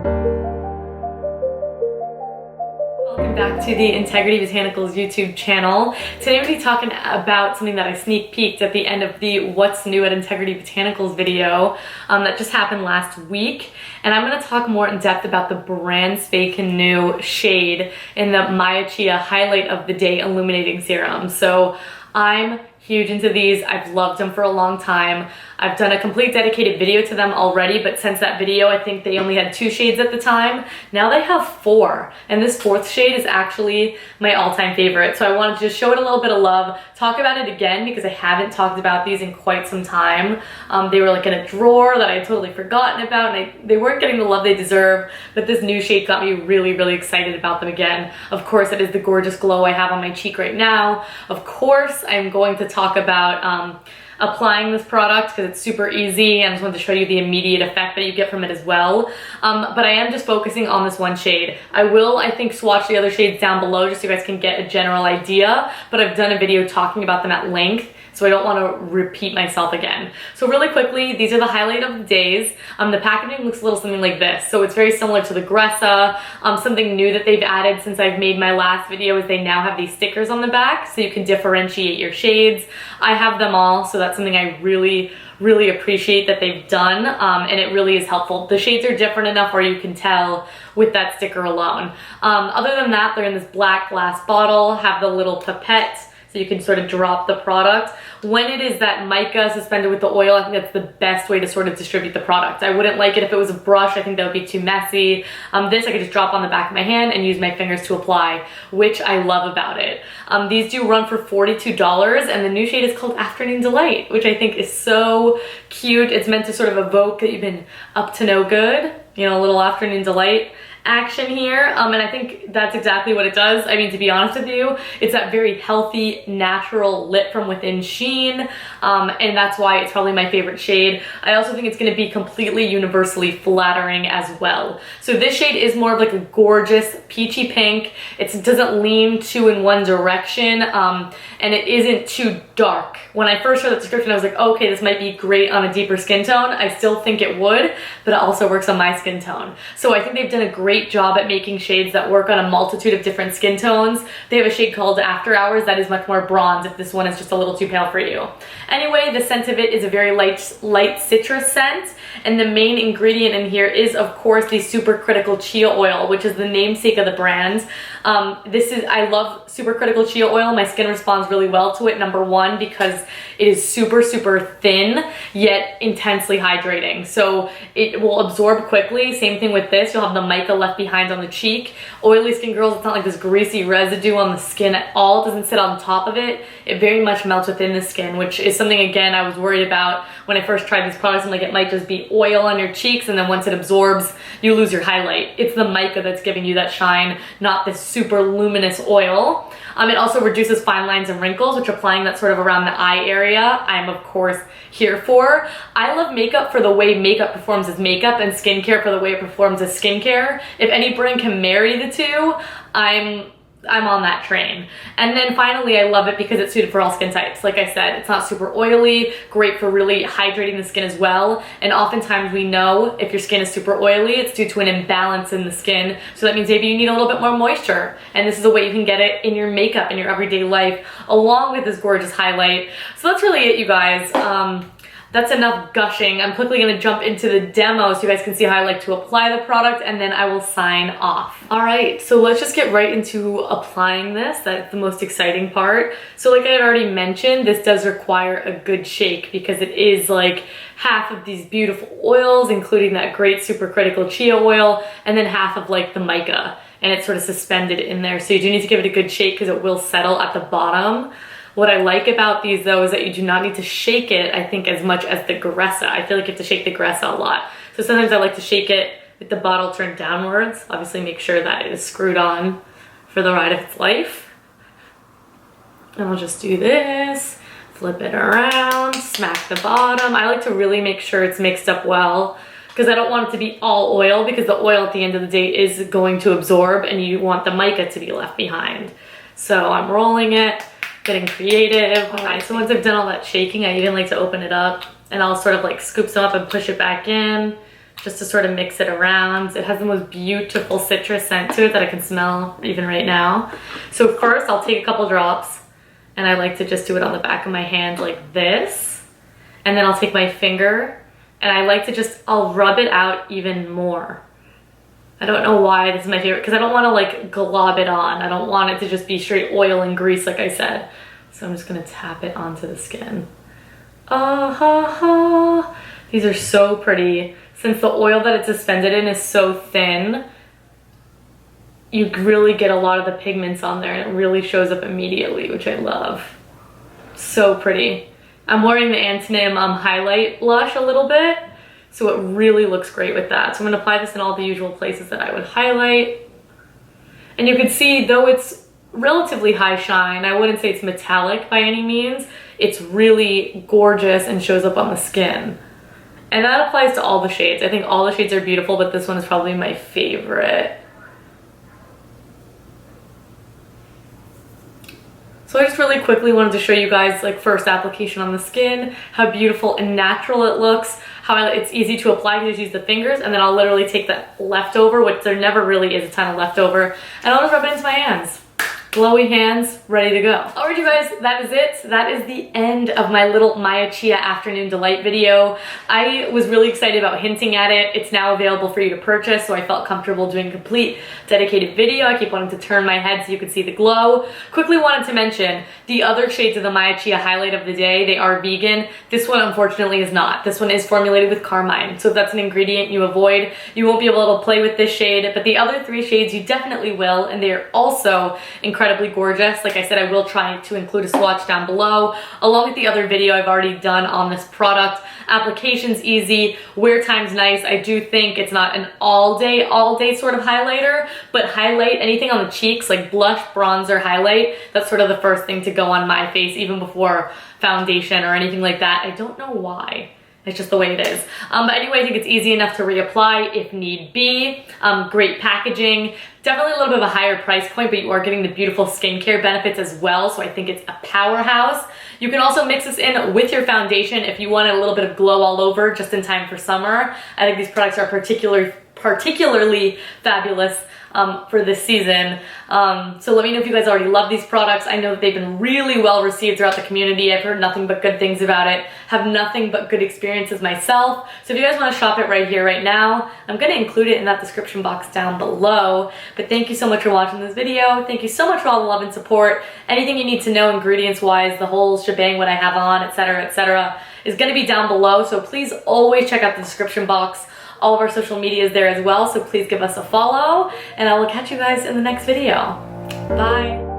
Welcome back to the Integrity Botanicals YouTube channel. Today I'm going to be talking about something that I sneak peeked at the end of the What's New at Integrity Botanicals video that just happened last week. And I'm going to talk more in depth about the brand spanking new shade in the CHIA Highlight of the Day Illuminating Serum. So I'm huge into these. I've loved them for a long time. I've done a complete dedicated video to them already, but since that video, I think they only had 2 shades at the time. Now they have 4, and this 4th shade is actually my all-time favorite. So I wanted to just show it a little bit of love, talk about it again because I haven't talked about these in quite some time. They were like in a drawer that I had totally forgotten about, and they weren't getting the love they deserve, but this new shade got me really, really excited about them again. Of course, it is the gorgeous glow I have on my cheek right now. Of course, I'm going to talk about applying this product because it's super easy, and I just wanted to show you the immediate effect that you get from it as well. But I am just focusing on this one shade. I will, I think, swatch the other shades down below just so you guys can get a general idea, but I've done a video talking about them at length, so I don't want to repeat myself again. So really quickly, these are the highlight of the days. The packaging looks a little something like this. So it's very similar to the Gressa. Something new that they've added since I've made my last video is they now have these stickers on the back so you can differentiate your shades. I have them all, so that's something I really appreciate that they've done, and it really is helpful. The shades are different enough where you can tell with that sticker alone. Other than that, they're in this black glass bottle, have the little pipette so you can sort of drop the product. When it is that mica suspended with the oil, I think that's the best way to sort of distribute the product. I wouldn't like it if it was a brush. I think that would be too messy. This I could just drop on the back of my hand and use my fingers to apply, which I love about it. These do run for $42, and the new shade is called Afternoon Delight, which I think is so cute. It's meant to sort of evoke that you've been up to no good, you know, a little afternoon delight action here, and I think that's exactly what it does. I mean, to be honest with you, it's that very healthy, natural lit from within sheen, and that's why it's probably my favorite shade. I also think it's going to be completely universally flattering as well. So this shade is more of like a gorgeous peachy pink. It doesn't lean too in one direction, and it isn't too dark. When I first read the description, I was like, okay, this might be great on a deeper skin tone. I still think it would, but it also works on my skin tone. So I think they've done a great job at making shades that work on a multitude of different skin tones. They have a shade called After Hours that is much more bronze if this one is just a little too pale for you. Anyway, the scent of it is a very light citrus scent, and the main ingredient in here is, of course, the supercritical chia oil, which is the namesake of the brand. I love supercritical chia oil. My skin responds really well to it, number one, because it is super thin, yet intensely hydrating. So it will absorb quickly. Same thing with this. You'll have the mica left behind on the cheek. Oily skin girls, it's not like this greasy residue on the skin at all. It doesn't sit on top of it. It very much melts within the skin, which is something, again, I was worried about when I first tried these products. I'm like, it might just be oil on your cheeks, and then once it absorbs, you lose your highlight. It's the mica that's giving you that shine, not this super luminous oil. It also reduces fine lines and wrinkles, which applying that sort of around the eye area, I'm of course here for. I love makeup for the way makeup performs as makeup, and skincare for the way it performs as skincare. If any brand can marry the two, I'm on that train. And then finally, I love it because it's suited for all skin types. Like I said, it's not super oily, great for really hydrating the skin as well. And oftentimes we know if your skin is super oily, it's due to an imbalance in the skin. So that means maybe you need a little bit more moisture. And this is a way you can get it in your makeup, in your everyday life, along with this gorgeous highlight. So that's really it, you guys. That's enough gushing. I'm quickly gonna jump into the demo so you guys can see how I like to apply the product, and then I will sign off. All right, so let's just get right into applying this. That's the most exciting part. So like I had already mentioned, this does require a good shake because it is like half of these beautiful oils, including that great supercritical chia oil, and then half of like the mica, and it's sort of suspended in there. So you do need to give it a good shake because it will settle at the bottom. What I like about these though is that you do not need to shake it, I think, as much as the Gressa. I feel like you have to shake the Gressa a lot. So sometimes I like to shake it with the bottle turned downwards. Obviously make sure that it is screwed on for the ride of its life. And I'll just do this, flip it around, smack the bottom. I like to really make sure it's mixed up well because I don't want it to be all oil, because the oil at the end of the day is going to absorb and you want the mica to be left behind. So I'm rolling it, getting creative. All right, so once I've done all that shaking, I even like to open it up and I'll sort of like scoop some up and push it back in just to sort of mix it around. It has the most beautiful citrus scent to it that I can smell even right now. So first I'll take a couple drops, and I like to just do it on the back of my hand like this. And then I'll take my finger, and I like to just, I'll rub it out even more. I don't know why this is my favorite, because I don't want to like glob it on. I don't want it to just be straight oil and grease like I said. So I'm just gonna tap it onto the skin. These are so pretty. Since the oil that it's suspended in is so thin, you really get a lot of the pigments on there, and it really shows up immediately, which I love. So pretty. I'm wearing the Antonym highlight blush a little bit, so it really looks great with that. So I'm gonna apply this in all the usual places that I would highlight. And you can see, though it's relatively high shine, I wouldn't say it's metallic by any means, it's really gorgeous and shows up on the skin. And that applies to all the shades. I think all the shades are beautiful, but this one is probably my favorite. So I just really quickly wanted to show you guys, like, first application on the skin, how beautiful and natural it looks, how it's easy to apply. You just use the fingers, and then I'll literally take that leftover, which there never really is a ton of leftover, and I'll just rub it into my hands. Glowy hands, ready to go. Alright you guys, that is it. That is the end of my little CHIA Afternoon Delight video. I was really excited about hinting at it. It's now available for you to purchase, so I felt comfortable doing a complete dedicated video. I keep wanting to turn my head so you could see the glow. Quickly wanted to mention the other shades of the CHIA highlight of the day. They are vegan. This one unfortunately is not. This one is formulated with carmine, so if that's an ingredient you avoid, you won't be able to play with this shade, but the other three shades you definitely will, and they are also incredibly gorgeous. Like I said, I will try to include a swatch down below, along with the other video I've already done on this product. Application's easy, wear time's nice. I do think it's not an all day sort of highlighter, but highlight anything on the cheeks, like blush, bronzer, highlight, that's sort of the first thing to go on my face, even before foundation or anything like that. I don't know why. It's just the way it is. But anyway, I think it's easy enough to reapply if need be. Great packaging. Definitely a little bit of a higher price point, but you are getting the beautiful skincare benefits as well, so I think it's a powerhouse. You can also mix this in with your foundation if you want a little bit of glow all over just in time for summer. I think these products are particularly fabulous for this season. So let me know if you guys already love these products. I know that they've been really well received throughout the community. I've heard nothing but good things about it, have nothing but good experiences myself. So if you guys want to shop it right here, right now, I'm going to include it in that description box down below. But thank you so much for watching this video. Thank you so much for all the love and support. Anything you need to know ingredients wise, the whole shebang, what I have on, etc., is going to be down below. So please always check out the description box. All of our social media is there as well, so please give us a follow, and I will catch you guys in the next video. Bye.